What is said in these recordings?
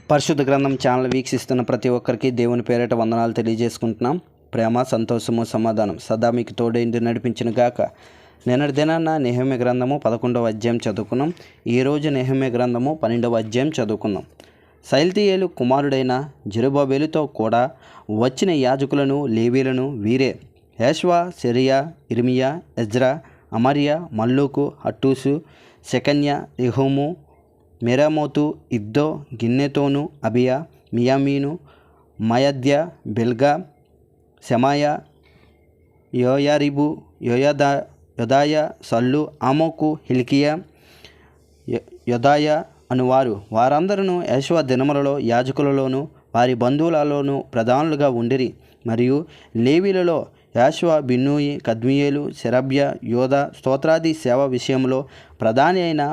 పరిశుద్ధ గ్రంథం ఛానల్ వీక్షిస్తున్న ప్రతి ఒక్కరికి దేవుని పేరిట వందనాలు తెలియజేసుకుంటున్నాం. ప్రేమ, సంతోషము, సమాధానం సదా మీకు తోడైండి నడిపించిన గాక. నిన్నటి దినాన్న నెహెమ్యా గ్రంథము 11వ అధ్యాయం చదువుకున్నాం. ఈరోజు నెహెమ్యా గ్రంథము 12వ అధ్యాయం చదువుకున్నాం. సయల్తీయేలు కుమారుడైన జెరుబ్బాబెలుతో కూడా వచ్చిన యాజకులను, లేవీలను వీరే: యేష్వా, సెరియా, ఇర్మియా, ఎజ్రా, అమర్యా, మల్లూకు, హట్టూసు, షెకన్యా, రెహూము, మెరామోతు, ఇద్దో, గిన్నెతోను, అబియా, మియామీను, మయద్యా, బెల్గా, షెమాయా, యోయారిబు, యోదాయ, సల్లు, ఆమోకు, హిల్కియా, యోదాయ అనువారు. వారందరూ యేషువ దినములలో యాజకులలోను వారి బంధువులలోను ప్రధానులుగా ఉండిరి. మరియు లేవీలలో యేషువ, బిన్నూయి, కద్మియేలు, షెరబ్యా, యోదా స్తోత్రాది సేవ విషయంలో ప్రధాని అయిన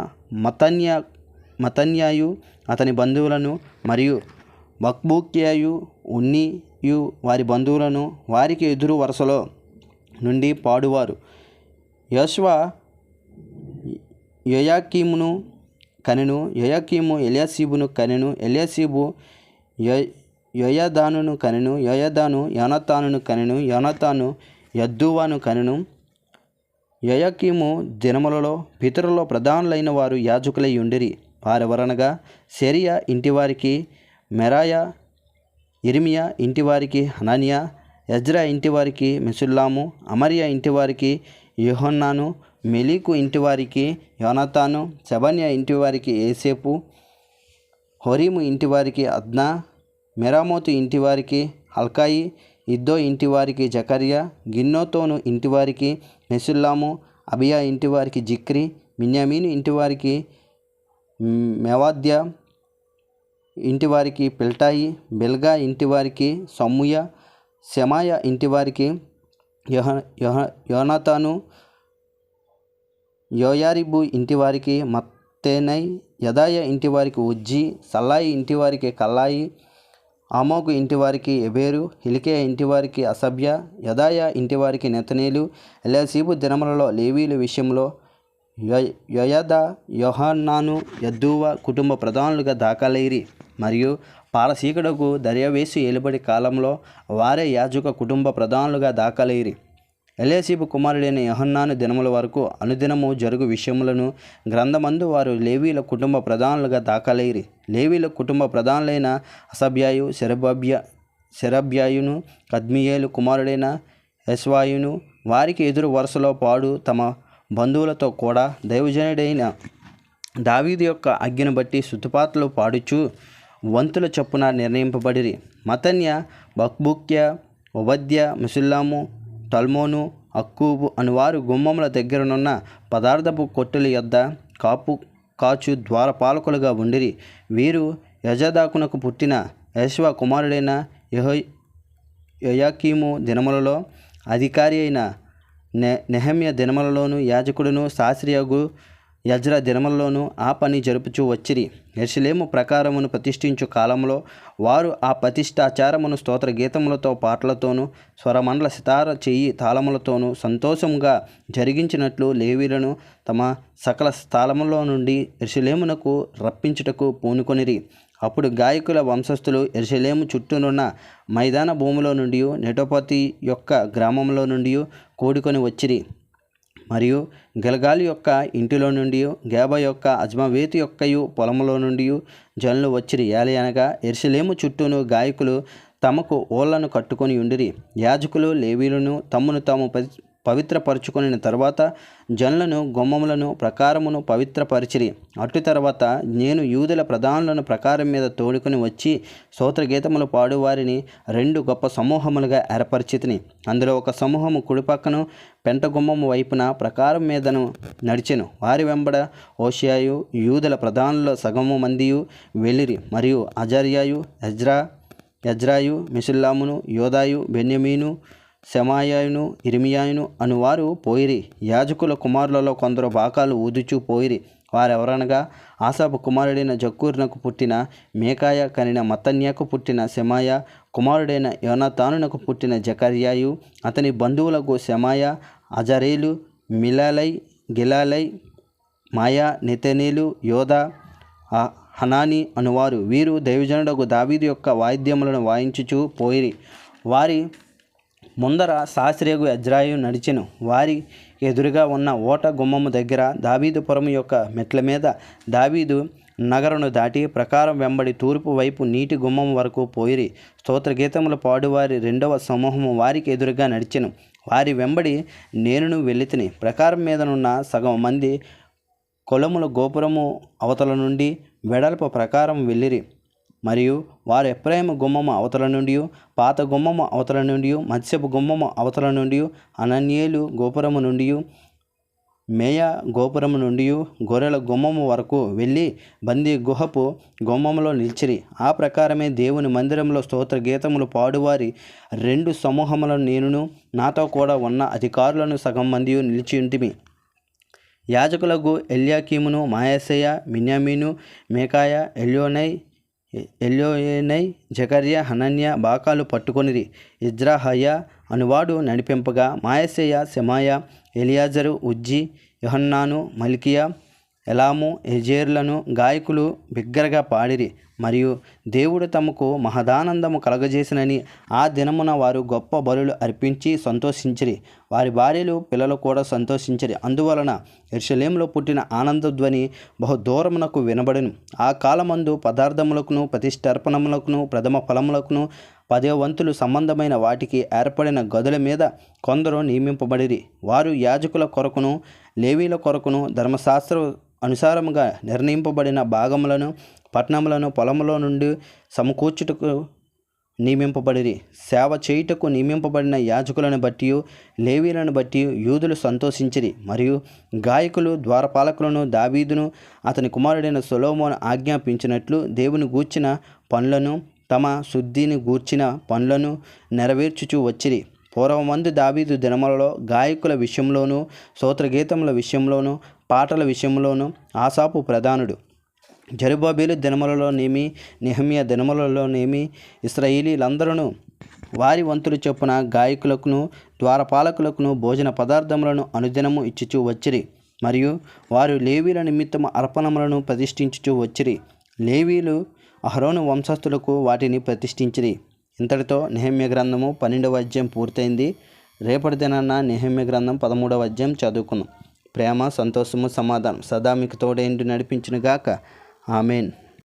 మతన్యాయు అతని బంధువులను, మరియు బక్బూక్యాయు, ఉన్నీయు వారి బంధువులను వారికి ఎదురు వరుసలో నుండి పాడువారు. యేషువ యోయాకీమును కనెను, యోయాకీము ఎల్యాషీబును కనెను, ఎల్యాషీబు యోయాదానును కనెను, యోయాదాను యోనాతానును కనెను, యోనాతాను యద్దూవాను కనెను. యోయాకీము దినములలో పితరులలో ప్రధానులైన వారు యాజకులై ఉండిరి. వారెవరనగా సెరియా ఇంటివారికి మెరాయా, ఇర్మియా ఇంటివారికి హనన్యా, ఎజ్రా ఇంటివారికి మెషుల్లాము, అమర్యా ఇంటివారికి యోహన్నాను, మెలీకు ఇంటివారికి యోనాతాను, షెబన్యా ఇంటివారికి ఏసేపు, హోరీము ఇంటివారికి అద్నా, మెరామోతు ఇంటివారికి హల్కాయి, ఇద్దో ఇంటివారికి జకర్యా, గిన్నెతోను ఇంటివారికి మెషుల్లాము, అబియా ఇంటివారికి జిక్రీ, మిన్యామీను ఇంటివారికి మెవాద్యా ఇంటివారికి పిల్టాయి, బెల్గా ఇంటివారికి సమ్ముయ, షెమాయా ఇంటివారికి యోనాతాను, యోయారిబు ఇంటివారికి మత్తెనై, యదాయ ఇంటివారికి ఉజ్జీ, సల్లాయి ఇంటివారికి కల్లాయి, ఆమోకు ఇంటివారికి ఎబేరు, హిల్కియా ఇంటివారికి అసభ్య, యదాయ ఇంటివారికి నెతనేలు. ఎల్యాషీబు దినములలో లేవీల విషయంలో యోయాదా, యోహాన్నాను, యద్దూవ కుటుంబ ప్రధానులుగా దాఖలైరి. మరియు పారసీకుడకు దర్యావేషు ఏలుబడి కాలంలో వారే యాజక కుటుంబ ప్రధానులుగా దాఖలైరి. ఎల్యాషీబు కుమారుడైన యోహన్నాను దినముల వరకు అనుదినము జరుగు విషయములను గ్రంథమందు వారు లేవీల కుటుంబ ప్రధానులుగా దాఖలైరి. లేవీల కుటుంబ ప్రధానులైన అసభ్యాయు, షెరబ్యాయును, కద్మియేలు కుమారుడైన యెష్వాయును వారికి ఎదురు వరుసలో పాడు తమ బంధువులతో కూడా దైవజనుడైన దావీదు యొక్క ఆజ్ఞను బట్టి స్తుతిపాటలు పాడుచు వంతుల చొప్పున నిర్ణయింపబడిరి. మతన్యా, బక్బూక్యా, ఓబద్యా, మెషుల్లాము, టల్మోను, అక్కూబు అనువారు గుమ్మముల దగ్గరనున్న పదార్థపు కొట్టుల యొద్ద కాచు ద్వారపాలకులుగా ఉండిరి. వీరు యజదాకునకు పుట్టిన యేషువ కుమారుడైన యోయాకీము దినములలో అధికారి అయిన నెహెమ్యా దినములలోను యాజకుడును శాస్త్రియగు ఎజ్రా దినములలోను ఆ పని జరుపుచూ వచ్చిరి. యెరూషలేము ప్రకారమును ప్రతిష్ఠించు కాలంలో వారు ఆ ప్రతిష్ఠాచారమును స్తోత్ర గీతములతో, పాటలతోనూ, స్వరమండల సితార చెయ్యి తాళములతోనూ సంతోషముగా జరిగించినట్లు లేవీలను తమ సకల స్థలములో నుండి యెరూషలేమునకు రప్పించుటకు పూనుకొనిరి. అప్పుడు గాయకుల వంశస్థులు యెరూషలేము చుట్టూనున్న మైదాన భూమిలో నుండి, నెటోపతి యొక్క గ్రామంలో నుండి కూడుకొని వచ్చిరి. మరియు గిల్గాలు యొక్క ఇంటిలో నుండి, గేబా యొక్క అజ్మావేతు యొక్కయు పొలములో నుండి జనులు వచ్చిరి. ఏలయనగా యెరూషలేము చుట్టూను గాయకులు తమకు ఓళ్లను కట్టుకొని ఉండిరి. యాజకులు, లేవీలను తమ్మును తాము పవిత్రపరచుకొనిన తర్వాత జనులను, గుమ్మములను ప్రకారమును పవిత్రపరిచిరి. అటు తర్వాత నేను యూదుల ప్రధానులను ప్రకారం మీద తోడుకొని వచ్చి స్తోత్రగీతములు పాడువారిని 2 గొప్ప సమూహములుగా ఏర్పరిచితిని. అందులో ఒక సమూహము కుడిపక్కను పెంట గుమ్మము వైపున ప్రకారం మీదను నడిచెను. వారి వెంబడ హోషేయు, యూదుల ప్రధానుల్లో సగము మందియు వెళ్ళిరి. మరియు అజర్యాయు, ఎజ్రాయు, మెషుల్లామును, యోదాయు, బెన్యమీను, షెమాయాయును, ఇర్మియాయును అనువారు పోయిరి. యాజకుల కుమారులలో కొందరు బాకాలు ఊదుచూ పోయిరి. వారెవరనగా ఆసాపు కుమారుడైన జక్కూరునకు పుట్టిన మేకాయ కనిన మత్తన్యాకు పుట్టిన షెమాయా, కుమారుడైన యోనాతానునకు పుట్టిన జకర్యాయు, అతని బంధువులకు షెమాయా, అజరేలు, మిలాలై, గిలాలై, మాయా, నెతనేలు, యోదా, హనాని అనువారు. వీరు దైవజనుడకు దావీదు యొక్క వాయిద్యములను వాయించుచూ పోయిరి. వారి ముందర శాస్త్రియగు ఎజ్రాయు నడిచెను. వారి ఎదురుగా ఉన్న ఓట గుమ్మము దగ్గర దావీదుపురము యొక్క మెట్ల మీద దావీదు నగరును దాటి ప్రకారం వెంబడి తూర్పు వైపు నీటి గుమ్మం వరకు పోయిరి. స్తోత్రగీతములు పాడువారి రెండవ సమూహము వారికి ఎదురుగా నడిచెను. వారి వెంబడి నేనును వెళ్ళితిని. ప్రకారం మీదనున్న సగం మంది కొలముల గోపురము అవతల నుండి వెడల్పు ప్రకారం వెళ్ళిరి. మరియు వారు ఎఫ్రాయిము గుమ్మము అవతల నుండి, పాత గుమ్మము అవతల నుండి, మత్స్యపు గుమ్మము అవతల నుండి, అనన్యేలు గోపురము నుండి, మేయ గోపురము నుండి గొర్రెల గుమ్మము వరకు వెళ్ళి బందీ గుహపు గుమ్మములో నిలిచిరి. ఆ ప్రకారమే దేవుని మందిరంలో స్తోత్ర గీతములు పాడువారి రెండు సమూహములను నేనును నాతో కూడా ఉన్న అధికారులను సగం మంది నిలిచి ఉంటిమి. యాజకులకు ఎల్యాకీమును, Maaseiah, Miniamin, Micaiah, Elioenai, జకర్య, Hananiah బాకాలు పట్టుకొనిరి. ఇజ్రాహయ అనువాడు నడిపింపగా Maaseiah, శమాయ, ఎలియాజరు, ఉజ్జి, యోహన్నాను, మల్కియా, ఎలాము, ఎజేర్లను గాయకులు బిగ్గరగా పాడిరి. మరియు దేవుడు తమకు మహదానందము కలగజేసినని ఆ దినమున వారు గొప్ప బలులు అర్పించి సంతోషించిరి. వారి భార్యలు పిల్లలు కూడా సంతోషించిరి. అందువలన యెరూషలేములో పుట్టిన ఆనందధ్వని బహు దూరమునకు వినబడెను. ఆ కాలమందు పదార్థములకును ప్రతిష్టార్పణములకును ప్రథమ ఫలములకును 10వ వంతులు సంబంధమైన వాటికి ఏర్పడిన గదుల మీద కొందరు నియమింపబడిరి. వారు యాజకుల కొరకును లేవీల కొరకును ధర్మశాస్త్ర అనుసారముగా నిర్ణయింపబడిన భాగములను పట్టణములను పొలములో నుండి సమకూర్చుటకు నియమింపబడిరి. సేవ చేయుటకు నియమింపబడిన యాజకులను బట్టి లేవీలను బట్టి యూదులు సంతోషించిరి. మరియు గాయకులు ద్వారపాలకులను దావీదును అతని కుమారుడైన సొలొమోను ఆజ్ఞాపించినట్లు దేవుని గూర్చిన పనులను తమ శుద్ధిని గూర్చిన పనులను నెరవేర్చుచూ వచ్చిరి. పూర్వమందు దావీదు దినములలో గాయకుల విషయంలోనూ స్తోత్రగీతముల విషయంలోనూ పాటల విషయంలోనూ ఆసాపు ప్రధానుడు. జెరుబ్బాబెలు దినములలోనేమి నెహెమ్యా దినములలోనేమి ఇశ్రాయేలీయులందరూ వారి వంతులు చొప్పున గాయకులకును ద్వారపాలకులకును భోజన పదార్థములను అనుదినము ఇచ్చుచూ వచ్చిరి. మరియు వారు లేవీల నిమిత్తము అర్పణములను ప్రతిష్ఠించుచూ వచ్చిరి. లేవీలు అహరోను వంశస్థులకు వాటిని ప్రతిష్ఠించిరి. ఇంతటితో నెహెమ్యా గ్రంథము 12వ అధ్యాయం పూర్తయింది. రేపటి దినాన నెహెమ్యా గ్రంథం 13వ అధ్యాయం చదువుకుందాం. ప్రేమ, సంతోషము, సమాధానం సదా మీకు తోడేంటి నడిపించునుగాక. ఆమెన్.